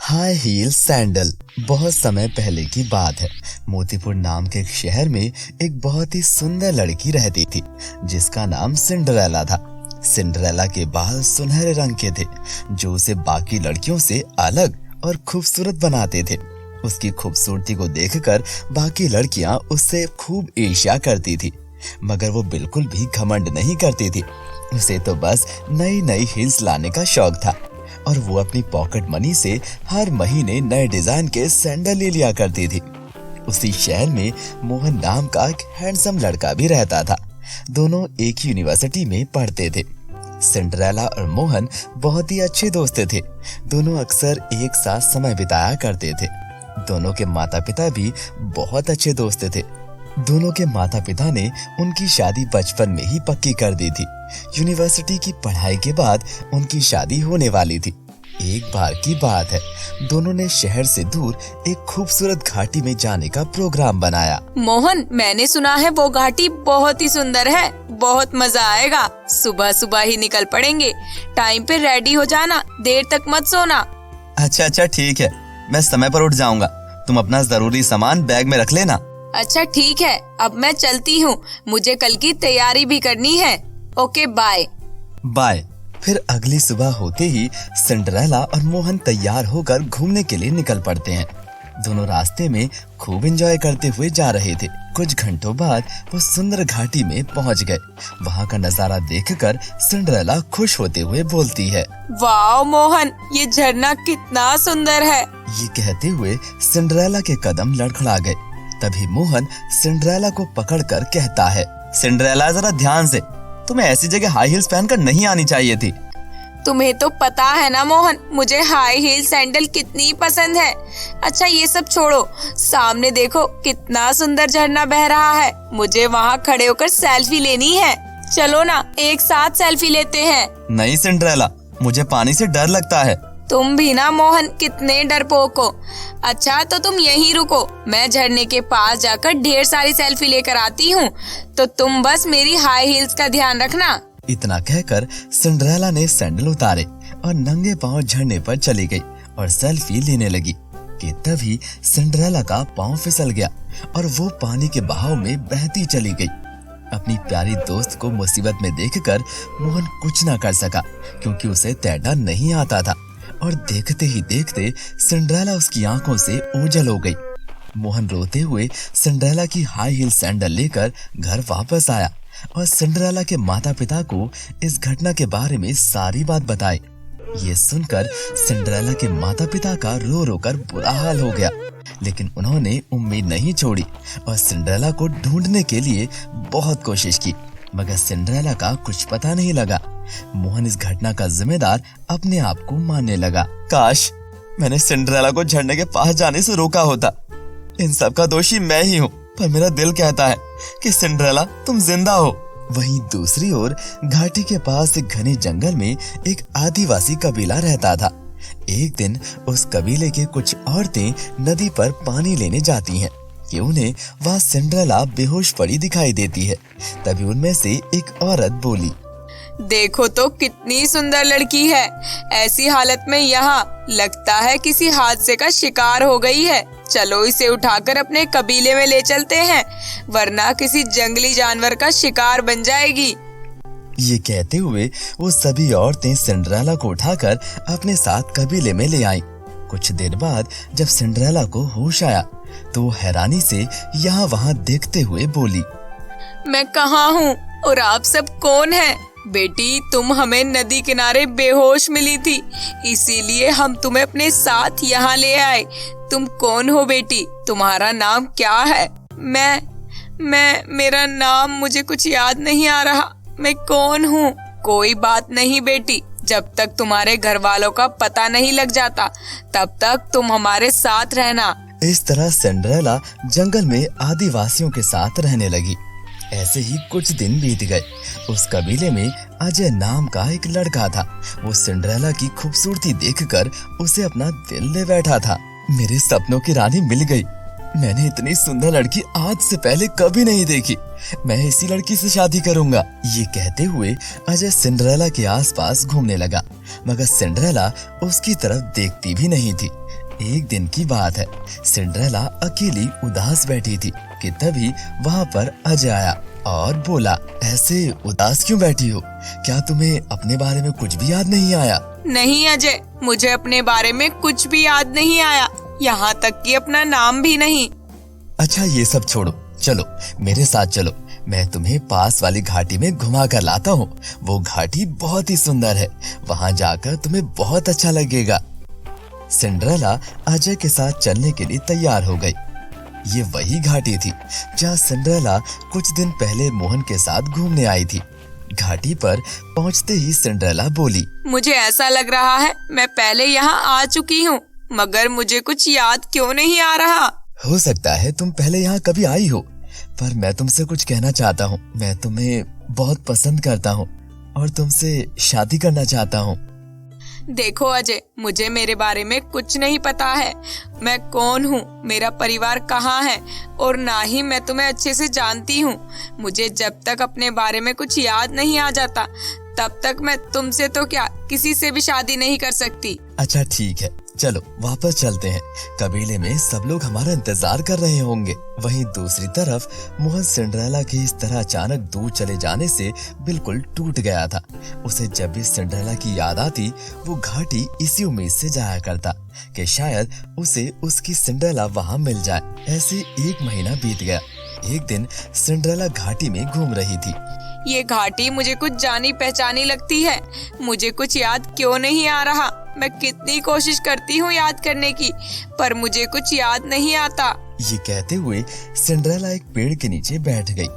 High heel sandal. बहुत समय पहले की बात है। मोतीपुर नाम के एक शहर में एक बहुत ही सुंदर लड़की रहती थी जिसका नाम सिंड्रेला था। सिंड्रेला के बाल सुनहरे रंग के थे जो उसे बाकी लड़कियों से अलग और खूबसूरत बनाते थे। उसकी खूबसूरती को देखकर बाकी लड़कियां उससे खूब ईर्ष्या करती थी, मगर वो बिल्कुल भी घमंड नहीं करती थी। उसे तो बस नई नई हील्स लाने का शौक था और वो अपनी पॉकेट मनी से हर महीने नए डिजाइन के सैंडल ले लिया करती थी। उसी शहर में मोहन नाम का एक हैंडसम लड़का भी रहता था। दोनों एक ही यूनिवर्सिटी में पढ़ते थे। सिंड्रेला और मोहन बहुत ही अच्छे दोस्त थे। दोनों अक्सर एक साथ समय बिताया करते थे। दोनों के माता पिता भी बहुत अच्छे दोस्त थे। दोनों के माता पिता ने उनकी शादी बचपन में ही पक्की कर दी थी। यूनिवर्सिटी की पढ़ाई के बाद उनकी शादी होने वाली थी। एक बार की बात है, दोनों ने शहर से दूर एक खूबसूरत घाटी में जाने का प्रोग्राम बनाया। मोहन, मैंने सुना है वो घाटी बहुत ही सुंदर है, बहुत मजा आएगा। सुबह सुबह ही निकल पड़ेंगे। टाइम पे रेडी हो जाना, देर तक मत सोना। अच्छा ठीक है, मैं समय पर उठ जाऊंगा। तुम अपना जरूरी सामान बैग में रख लेना। अच्छा ठीक है, अब मैं चलती हूँ, मुझे कल की तैयारी भी करनी है। Okay, bye bye. फिर अगली सुबह होते ही सिंड्रेला और मोहन तैयार होकर घूमने के लिए निकल पड़ते हैं। दोनों रास्ते में खूब एंजॉय करते हुए जा रहे थे। कुछ घंटों बाद वो सुंदर घाटी में पहुंच गए। वहाँ का नजारा देखकर सिंड्रेला खुश होते हुए बोलती है, वाह मोहन, ये झरना कितना सुंदर है। ये कहते हुए सिंड्रेला के कदम लड़खड़ा गए। तभी मोहन सिंड्रेला को पकड़कर कहता है, सिंड्रेला जरा ध्यान से, तुम्हें ऐसी जगह हाई हील्स पहनकर नहीं आनी चाहिए थी। तुम्हें तो पता है ना मोहन, मुझे हाई हील सैंडल कितनी पसंद है। अच्छा ये सब छोड़ो, सामने देखो कितना सुंदर झरना बह रहा है। मुझे वहाँ खड़े होकर सेल्फी लेनी है। चलो ना, एक साथ सेल्फी लेते हैं। नहीं सिंड्रेला, मुझे पानी से डर लगता है। तुम भी ना मोहन, कितने डरपोक हो। अच्छा तो तुम यहीं रुको, मैं झरने के पास जाकर ढेर सारी सेल्फी लेकर आती हूँ, तो तुम बस मेरी हाई हील्स का ध्यान रखना। इतना कहकर सिंड्रेला ने सैंडल उतारे और नंगे पांव झरने पर चली गई और सेल्फी लेने लगी कि तभी सिंड्रेला का पांव फिसल गया और वो पानी के बहाव में बहती चली गई। अपनी प्यारी दोस्त को मुसीबत में देखकर मोहन कुछ न कर सका क्योंकि उसे तैरना नहीं आता था और देखते ही देखते सिंड्रेला उसकी आंखों से ओझल हो गई। मोहन रोते हुए सिंड्रेला की हाई हील सैंडल लेकर घर वापस आया और सिंड्रेला के माता पिता को इस घटना के बारे में सारी बात बताई। ये सुनकर सिंड्रेला के माता पिता का रो रो कर बुरा हाल हो गया, लेकिन उन्होंने उम्मीद नहीं छोड़ी और सिंड्रेला को ढूंढने के लिए बहुत कोशिश की, मगर सिंड्रेला का कुछ पता नहीं लगा। मोहन इस घटना का जिम्मेदार अपने आप को मानने लगा। काश मैंने सिंड्रेला को झरने के पास जाने से रोका होता। इन सब का दोषी मैं ही हूँ, पर मेरा दिल कहता है कि सिंड्रेला तुम जिंदा हो। वहीं दूसरी ओर घाटी के पास एक घने जंगल में एक आदिवासी कबीला रहता था। एक दिन उस कबीले के कुछ औरतें नदी पर पानी लेने जाती हैं कि उन्हें वहाँ सिंड्रेला बेहोश पड़ी दिखाई देती है। तभी उनमें से एक औरत बोली, देखो तो कितनी सुंदर लड़की है। ऐसी हालत में यहाँ लगता है किसी हादसे का शिकार हो गई है। चलो इसे उठाकर अपने कबीले में ले चलते हैं, वरना किसी जंगली जानवर का शिकार बन जाएगी। ये कहते हुए वो सभी औरतें सिंड्रेला को उठाकर अपने साथ कबीले में ले आईं। कुछ देर बाद जब सिंड्रेला को होश आया तो वो हैरानी से यहाँ वहाँ देखते हुए बोली, मैं कहाँ हूँ और आप सब कौन हैं? बेटी, तुम हमें नदी किनारे बेहोश मिली थी, इसीलिए हम तुम्हें अपने साथ यहाँ ले आए। तुम कौन हो बेटी? तुम्हारा नाम क्या है? मेरा नाम मुझे कुछ याद नहीं आ रहा। मैं कौन हूँ? कोई बात नहीं बेटी, जब तक तुम्हारे घर वालों का पता नहीं लग जाता तब तक तुम हमारे साथ रहना। इस तरह सिंड्रेला जंगल में आदिवासियों के साथ रहने लगी। ऐसे ही कुछ दिन बीत गए। उस कबीले में अजय नाम का एक लड़का था। वो सिंड्रेला की खूबसूरती देखकर उसे अपना दिल ले बैठा था। मेरे सपनों की रानी मिल गई। मैंने इतनी सुंदर लड़की आज से पहले कभी नहीं देखी। मैं इसी लड़की से शादी करूंगा। ये कहते हुए अजय सिंड्रेला के आसपास घूमने लगा, मगर सिंड्रेला उसकी तरफ देखती भी नहीं थी। एक दिन की बात है, सिंड्रेला अकेली उदास बैठी थी कि तभी वहाँ पर अजय आया और बोला, ऐसे उदास क्यों बैठी हो? क्या तुम्हें अपने बारे में कुछ भी याद नहीं आया? नहीं अजय, मुझे अपने बारे में कुछ भी याद नहीं आया, यहाँ तक कि अपना नाम भी नहीं। अच्छा ये सब छोड़ो, चलो मेरे साथ चलो, मैं तुम्हें पास वाली घाटी में घुमा कर लाता हूँ। वो घाटी बहुत ही सुंदर है, वहाँ जाकर तुम्हें बहुत अच्छा लगेगा। सिंड्रेला अजय के साथ चलने के लिए तैयार हो गई। ये वही घाटी थी जहाँ सिंड्रेला कुछ दिन पहले मोहन के साथ घूमने आई थी। घाटी पर पहुँचते ही सिंड्रेला बोली, मुझे ऐसा लग रहा है मैं पहले यहाँ आ चुकी हूँ, मगर मुझे कुछ याद क्यों नहीं आ रहा। हो सकता है तुम पहले यहाँ कभी आई हो, पर मैं तुमसे कुछ कहना चाहता हूँ। मैं तुम्हें बहुत पसंद करता हूँ और तुमसे शादी करना चाहता हूँ। देखो अजय, मुझे मेरे बारे में कुछ नहीं पता है। मैं कौन हूँ, मेरा परिवार कहाँ है, और ना ही मैं तुम्हें अच्छे से जानती हूँ। मुझे जब तक अपने बारे में कुछ याद नहीं आ जाता, तब तक मैं तुमसे तो क्या किसी से भी शादी नहीं कर सकती। अच्छा ठीक है, चलो वापस चलते हैं। कबीले में सब लोग हमारा इंतजार कर रहे होंगे। वहीं दूसरी तरफ मोहन सिंड्रेला के इस तरह अचानक दूर चले जाने से बिल्कुल टूट गया था। उसे जब भी सिंड्रेला की याद आती, वो घाटी इसी उम्मीद से जाया करता कि शायद उसे उसकी सिंड्रेला वहाँ मिल जाए। ऐसे 1 महीना बीत गया। एक दिन सिंड्रेला घाटी में घूम रही थी। ये घाटी मुझे कुछ जानी पहचानी लगती है, मुझे कुछ याद क्यों नहीं आ रहा। मैं कितनी कोशिश करती हूँ याद करने की, पर मुझे कुछ याद नहीं आता। ये कहते हुए सिंड्रेला एक पेड़ के नीचे बैठ गई।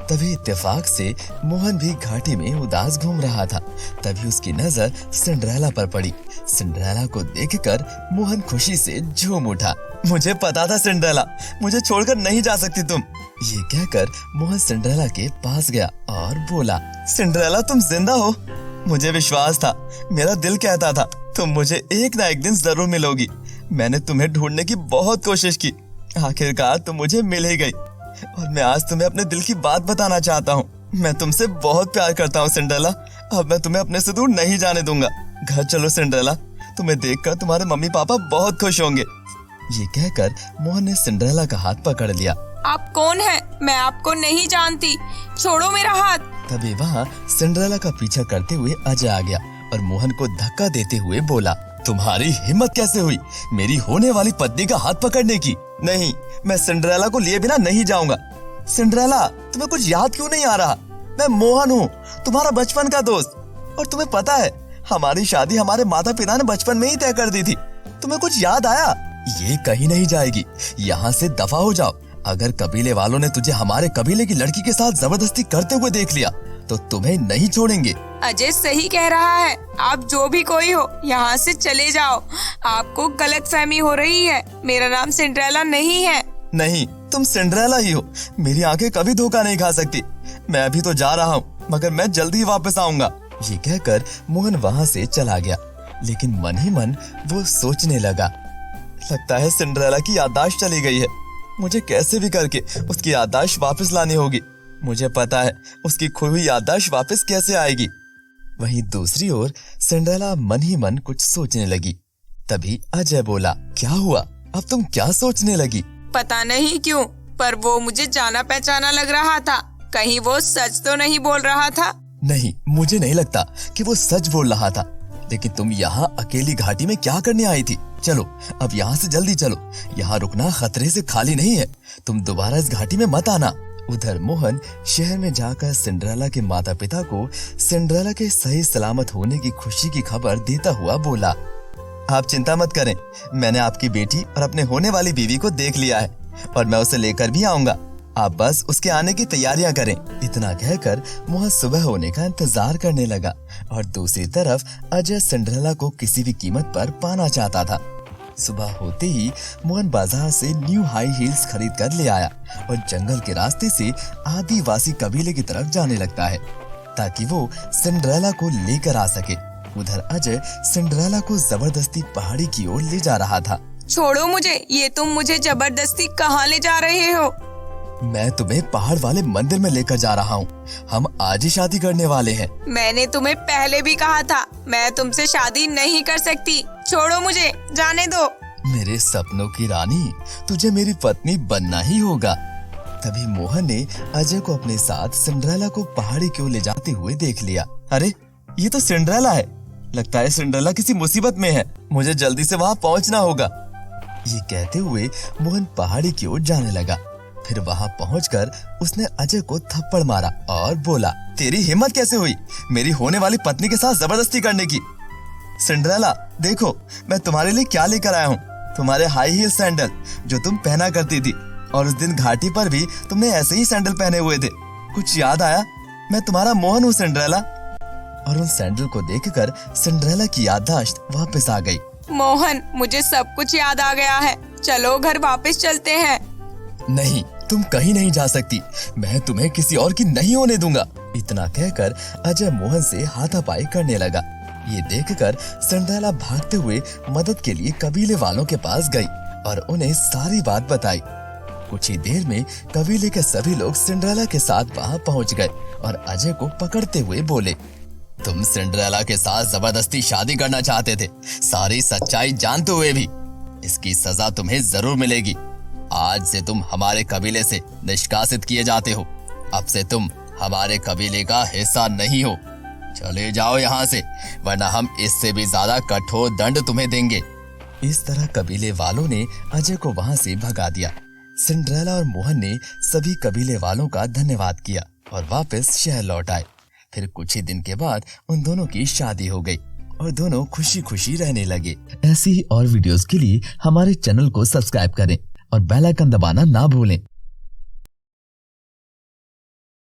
तभी इत्तेफाक से मोहन भी घाटी में उदास घूम रहा था। तभी उसकी नजर सिंड्रेला पर पड़ी। सिंड्रेला को देखकर मोहन खुशी से झूम उठा। मुझे पता था सिंड्रेला, मुझे छोड़कर नहीं जा सकती तुम। ये कहकर मोहन सिंड्रेला के पास गया और बोला, सिंड्रेला तुम जिंदा हो? मुझे विश्वास था, मेरा दिल कहता था तुम मुझे एक ना एक दिन जरूर मिलोगी। मैंने तुम्हें ढूंढने की बहुत कोशिश की, आखिरकार तुम मुझे मिल ही गई। और मैं आज तुम्हें अपने दिल की बात बताना चाहता हूँ। मैं तुमसे बहुत प्यार करता हूँ सिंड्रेला। अब मैं तुम्हें अपने से दूर नहीं जाने दूंगा। घर चलो सिंड्रेला, तुम्हें देखकर तुम्हारे मम्मी पापा बहुत खुश होंगे। ये कहकर मोहन ने सिंड्रेला का हाथ पकड़ लिया। आप कौन हैं? मैं आपको नहीं जानती, छोड़ो मेरा हाथ। तभी वहाँ सिंड्रेला का पीछा करते हुए अजय आ गया और मोहन को धक्का देते हुए बोला, तुम्हारी हिम्मत कैसे हुई मेरी होने वाली पत्नी का हाथ पकड़ने की? नहीं, मैं सिंड्रेला को लिए बिना नहीं जाऊंगा। सिंड्रेला, तुम्हें कुछ याद क्यों नहीं आ रहा? मैं मोहन हूँ, तुम्हारा बचपन का दोस्त। और तुम्हें पता है, हमारी शादी हमारे माता पिता ने बचपन में ही तय कर दी थी। तुम्हें कुछ याद आया? ये कहीं नहीं जाएगी, यहाँ से दफा हो जाओ। अगर कबीले वालों ने तुझे हमारे कबीले की लड़की के साथ जबरदस्ती करते हुए देख लिया तो तुम्हें नहीं छोड़ेंगे। अजय सही कह रहा है, आप जो भी कोई हो यहाँ से चले जाओ। आपको गलतफहमी हो रही है, मेरा नाम सिंड्रेला नहीं है। नहीं, तुम सिंड्रेला ही हो। मेरी आंखें कभी धोखा नहीं खा सकती। मैं अभी तो जा रहा हूँ, मगर मैं जल्दी ही वापस आऊंगा। ये कहकर मोहन वहाँ से चला गया। लेकिन मन ही मन वो सोचने लगा, लगता है सिंड्रेला की याददाश्त चली गई है। मुझे कैसे भी करके उसकी याददाश्त वापस लानी होगी। मुझे पता है उसकी खोई हुई याददाश्त वापस कैसे आएगी। वहीं दूसरी ओर सिंड्रेला मन ही मन कुछ सोचने लगी। तभी अजय बोला, क्या हुआ? अब तुम क्या सोचने लगी? पता नहीं क्यों, पर वो मुझे जाना पहचाना लग रहा था। कहीं वो सच तो नहीं बोल रहा था? नहीं, मुझे नहीं लगता कि वो सच बोल रहा था। लेकिन तुम यहाँ अकेली घाटी में क्या करने आई थी? चलो अब यहाँ से जल्दी चलो, यहाँ रुकना खतरे से खाली नहीं है। तुम दोबारा इस घाटी में मत आना। उधर मोहन शहर में जाकर सिंड्रेला के माता पिता को सिंड्रेला के सही सलामत होने की खुशी की खबर देता हुआ बोला, आप चिंता मत करें, मैंने आपकी बेटी और अपने होने वाली बीवी को देख लिया है और मैं उसे लेकर भी आऊंगा। आप बस उसके आने की तैयारियां करें। इतना कहकर मोहन सुबह होने का इंतजार करने लगा और दूसरी तरफ अजय सिंड्रेला को किसी भी कीमत पर पाना चाहता था। सुबह होते ही मोहन बाजार से न्यू हाई हील्स खरीद कर ले आया और जंगल के रास्ते से आदिवासी कबीले की तरफ जाने लगता है ताकि वो सिंड्रेला को लेकर आ सके। उधर अजय सिंड्रेला को जबरदस्ती पहाड़ी की ओर ले जा रहा था। छोड़ो मुझे, ये तुम मुझे जबरदस्ती कहाँ ले जा रहे हो? मैं तुम्हें पहाड़ वाले मंदिर में लेकर जा रहा हूँ। हम आज ही शादी करने वाले हैं। मैंने तुम्हें पहले भी कहा था, मैं तुमसे शादी नहीं कर सकती। छोड़ो मुझे, जाने दो। मेरे सपनों की रानी, तुझे मेरी पत्नी बनना ही होगा। तभी मोहन ने अजय को अपने साथ सिंड्रेला को पहाड़ी की ओर ले जाते हुए देख लिया। अरे ये तो सिंड्रेला है, लगता है सिंड्रेला किसी मुसीबत में है, मुझे जल्दी से वहाँ पहुँचना होगा। ये कहते हुए मोहन पहाड़ी की ओर जाने लगा। फिर वहाँ पहुंचकर उसने अजय को थप्पड़ मारा और बोला, तेरी हिम्मत कैसे हुई मेरी होने वाली पत्नी के साथ जबरदस्ती करने की? सिंड्रेला देखो, मैं तुम्हारे लिए क्या लेकर आया हूँ, तुम्हारे हाई हील सैंडल जो तुम पहना करती थी, और उस दिन घाटी पर भी तुमने ऐसे ही सैंडल पहने हुए थे। कुछ याद आया? मैं तुम्हारा मोहन हूँ सिंड्रेला। और उन सैंडल को देखकर सिंड्रेला की याददाश्त वापस आ गई। मोहन, मुझे सब कुछ याद आ गया है, चलो घर वापस चलते हैं। नहीं, तुम कहीं नहीं जा सकती, मैं तुम्हें किसी और की नहीं होने दूंगा। इतना कहकर अजय मोहन से हाथापाई करने लगा। ये देखकर सिंड्रेला भागते हुए मदद के लिए कबीले वालों के पास गई और उन्हें सारी बात बताई। कुछ ही देर में कबीले के सभी लोग सिंड्रेला के साथ वहां पहुंच गए और अजय को पकड़ते हुए बोले, तुम सिंड्रेला के साथ जबरदस्ती शादी करना चाहते थे, सारी सच्चाई जानते हुए भी। इसकी सजा तुम्हें जरूर मिलेगी। आज से तुम हमारे कबीले से निष्कासित किए जाते हो। अब से तुम हमारे कबीले का हिस्सा नहीं हो। चले जाओ यहाँ से, वरना हम इससे भी ज्यादा कठोर दंड तुम्हें देंगे। इस तरह कबीले वालों ने अजय को वहाँ से भगा दिया। सिंड्रेला और मोहन ने सभी कबीले वालों का धन्यवाद किया और वापस शहर लौट आए। फिर कुछ ही दिन के बाद उन दोनों की शादी हो गई और दोनों खुशी खुशी रहने लगे। ऐसी ही और वीडियोस के लिए हमारे चैनल को सब्सक्राइब करें और बेल आइकन दबाना ना भूलें।